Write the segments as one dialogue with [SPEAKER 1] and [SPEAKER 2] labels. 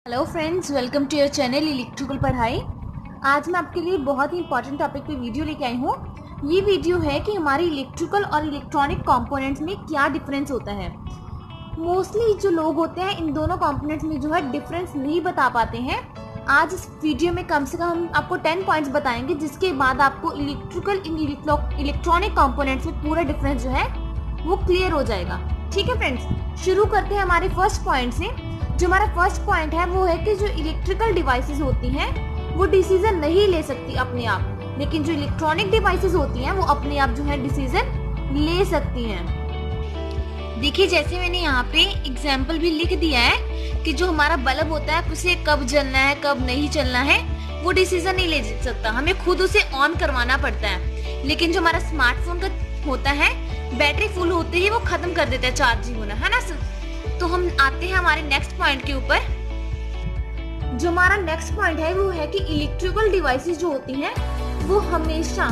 [SPEAKER 1] Hello friends, welcome to your channel electrical पढ़ाई। आज मैं आपके लिए बहुत ही इंपॉर्टेंट टॉपिक पे वीडियो लेके आई हूँ। ये वीडियो है कि हमारे इलेक्ट्रिकल और इलेक्ट्रॉनिक कंपोनेंट्स में क्या डिफरेंस होता है। मोस्टली जो लोग होते हैं इन दोनों कंपोनेंट्स में जो है डिफरेंस नहीं बता पाते हैं। आज इस वीडियो में कम से कम हम आपको 10 पॉइंट्स बताएंगे, जिसके बाद आपको इलेक्ट्रिकल इलेक्ट्रॉनिक कंपोनेंट्स में पूरा डिफरेंस जो है वो क्लियर हो जाएगा। ठीक है फ्रेंड्स, शुरू करते हैं हमारे फर्स्ट पॉइंट से। जो हमारा फर्स्ट पॉइंट है वो है कि जो इलेक्ट्रिकल डिवाइसेस होती हैं वो डिसीजन नहीं ले सकती अपने आप, लेकिन जो इलेक्ट्रॉनिक डिवाइसेस होती हैं वो अपने आप जो है डिसीजन ले सकती हैं। देखिए, जैसे मैंने यहाँ पे एग्जाम्पल भी लिख दिया है कि जो हमारा बल्ब होता है उसे कब जलना है कब नहीं चलना है वो डिसीजन नहीं ले सकता, हमें खुद उसे ऑन करवाना पड़ता है। लेकिन जो हमारा स्मार्टफोन का होता है, बैटरी फुल होते ही वो खत्म कर देता है चार्जिंग होना, है ना। तो हम आते हैं हमारे नेक्स्ट पॉइंट के ऊपर। जो हमारा नेक्स्ट पॉइंट है वो है कि इलेक्ट्रिकल डिवाइसेस जो होती हैं वो हमेशा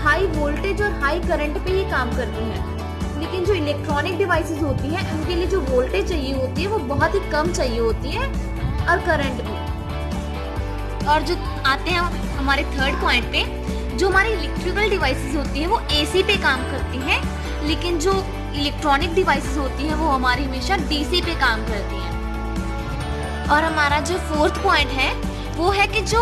[SPEAKER 1] हाई वोल्टेज और हाई करंट पे ही काम करती हैं, लेकिन जो इलेक्ट्रॉनिक डिवाइसेस होती हैं उनके लिए जो वोल्टेज चाहिए होती है वो बहुत ही कम चाहिए होती है, और करंट भी। और जो आते हैं हमारे थर्ड पॉइंट पे, जो हमारी इलेक्ट्रिकल डिवाइसेस होती हैं वो एसी पे काम करती हैं, लेकिन जो इलेक्ट्रॉनिक डिवाइसेस होती हैं वो हमारी हमेशा डीसी पे काम करती हैं। और हमारा जो फोर्थ पॉइंट है वो है कि जो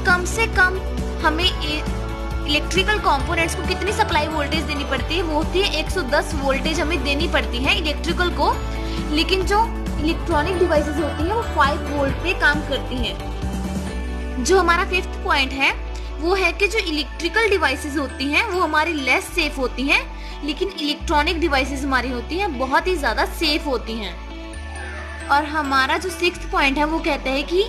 [SPEAKER 1] कम से कम हमें इलेक्ट्रिकल कंपोनेंट्स को कितनी सप्लाई वोल्टेज देनी पड़ती है, वो होती है 110 वोल्टेज हमें देनी पड़ती है इलेक्ट्रिकल को, लेकिन जो इलेक्ट्रॉनिक डिवाइसेस होती हैं वो 5 वोल्ट पे काम करती हैं। जो हमारा फिफ्थ पॉइंट है वो है कि जो इलेक्ट्रिकल डिवाइसेस होती हैं वो हमारी लेस सेफ होती हैं, लेकिन इलेक्ट्रॉनिक डिवाइसेस हमारी होती हैं बहुत ही ज्यादा सेफ होती हैं। और हमारा जो सिक्स्थ पॉइंट है वो कहता है कि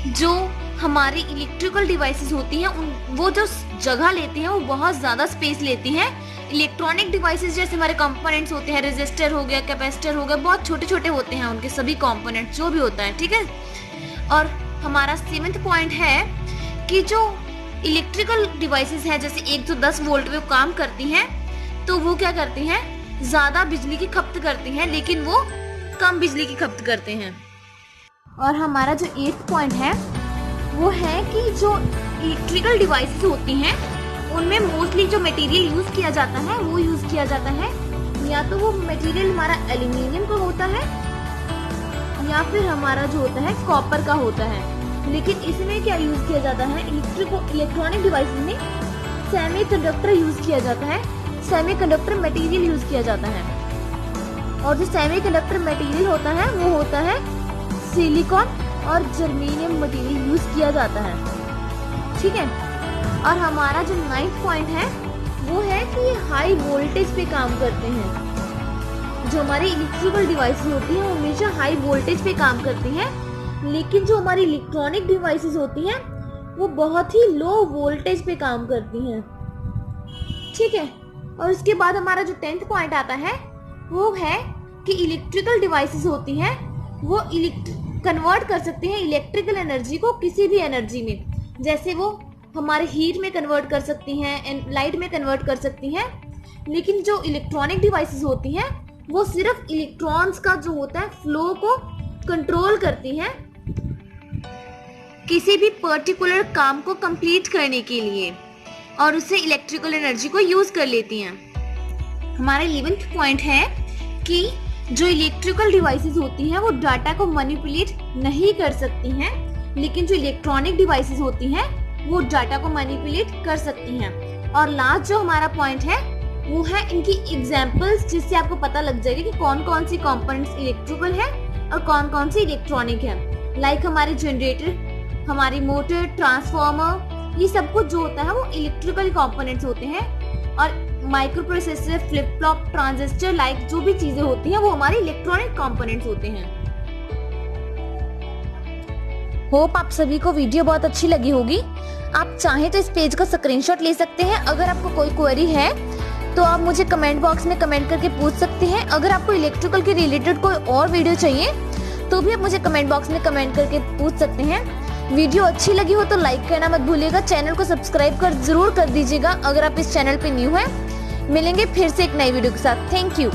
[SPEAKER 1] जो हमारी इलेक्ट्रिकल डिवाइसेस होती हैं वो जो जगह लेती हैं वो बहुत ज्यादा स्पेस लेती हैं। इलेक्ट्रॉनिक डिवाइसेस जैसे हमारे कंपोनेंट्स होते हैं, रेजिस्टर हो गया, कैपेसिटर हो गया, बहुत छोटे छोटे होते हैं उनके सभी कंपोनेंट्स जो भी होता है, ठीक है। और हमारा सेवेंथ पॉइंट है कि जो इलेक्ट्रिकल डिवाइसेस है जैसे 110 वोल्ट पे काम करती हैं, तो वो क्या करती हैं, ज्यादा बिजली की खपत करती हैं, लेकिन वो कम बिजली की खपत करते हैं। और हमारा जो 8th पॉइंट है वो है कि जो इलेक्ट्रिकल डिवाइसेस होती हैं उनमें मोस्टली जो मटेरियल यूज किया जाता है वो यूज किया जाता है या तो वो मटेरियल हमारा एल्यूमिनियम का होता है या फिर हमारा जो होता है कॉपर का होता है। लेकिन इसमें क्या यूज किया जाता है, इलेक्ट्रॉनिक डिवाइसेस में सेमीकंडक्टर यूज किया जाता है, सेमीकंडक्टर मटेरियल यूज किया जाता है। और जो सेमीकंडक्टर मटेरियल होता है वो होता है सिलिकॉन और जर्मेनियम मटेरियल यूज किया जाता है, ठीक है। और हमारा जो 9th पॉइंट है वो है कि ये हाई वोल्टेज पे काम करते हैं। जो हमारी इलेक्ट्रिकल डिवाइसेस होती हैं वो हमेशा हाई वोल्टेज पे काम करती हैं, लेकिन जो हमारी इलेक्ट्रॉनिक डिवाइसेस होती हैं वो बहुत ही लो वोल्टेज पे काम करती हैं, ठीक है। और उसके बाद हमारा जो 10th पॉइंट आता है वो है कि इलेक्ट्रिकल डिवाइसेस होती हैं वो कन्वर्ट कर सकते हैं इलेक्ट्रिकल एनर्जी को किसी भी एनर्जी में, जैसे वो हमारे हीट में कन्वर्ट कर सकती हैं, लाइट में कन्वर्ट कर सकती हैं। लेकिन जो इलेक्ट्रॉनिक डिवाइसेस होती हैं वो सिर्फ इलेक्ट्रॉन्स का जो होता है फ्लो को कंट्रोल करती हैं किसी भी पर्टिकुलर काम को कंप्लीट करने के लिए, और उससे इलेक्ट्रिकल एनर्जी को यूज कर लेती हैं। हमारा 11th पॉइंट है कि जो इलेक्ट्रिकल डिवाइसेस होती हैं वो डाटा को मैनिपुलेट नहीं कर सकती हैं, लेकिन जो इलेक्ट्रॉनिक डिवाइसेस होती हैं वो डाटा को मैनिपुलेट कर सकती हैं। और लास्ट जो हमारा पॉइंट है वो है इनकी एग्जांपल्स, जिससे आपको पता लग जाएगा कि कौन कौन सी कंपोनेंट्स इलेक्ट्रिकल है और कौन कौन सी इलेक्ट्रॉनिक है। लाइक हमारे जनरेटर, हमारी मोटर, ट्रांसफार्मर, ये सब कुछ जो होता है वो इलेक्ट्रिकल कंपोनेंट्स होते हैं। और micro processor, flip flop, transistor, like जो भी चीजें होती हैं वो हमारे इलेक्ट्रॉनिक कंपोनेंट्स होते हैं। होप आप सभी को वीडियो बहुत अच्छी लगी होगी। आप चाहें तो इस पेज का स्क्रीनशॉट ले सकते हैं। अगर आपको कोई क्वेरी है तो आप मुझे कमेंट बॉक्स में कमेंट करके पूछ सकते हैं। अगर आपको इलेक्ट्रिकल के रिलेटेड कोई और वीडियो चाहिए तो भी आप मुझे कमेंट बॉक्स में कमेंट करके पूछ सकते हैं। वीडियो अच्छी लगी हो तो लाइक करना मत भूलिएगा, चैनल को सब्सक्राइब जरूर कर दीजिएगा अगर आप इस चैनल पे न्यू हैं। मिलेंगे फिर से एक नई वीडियो के साथ। Thank you.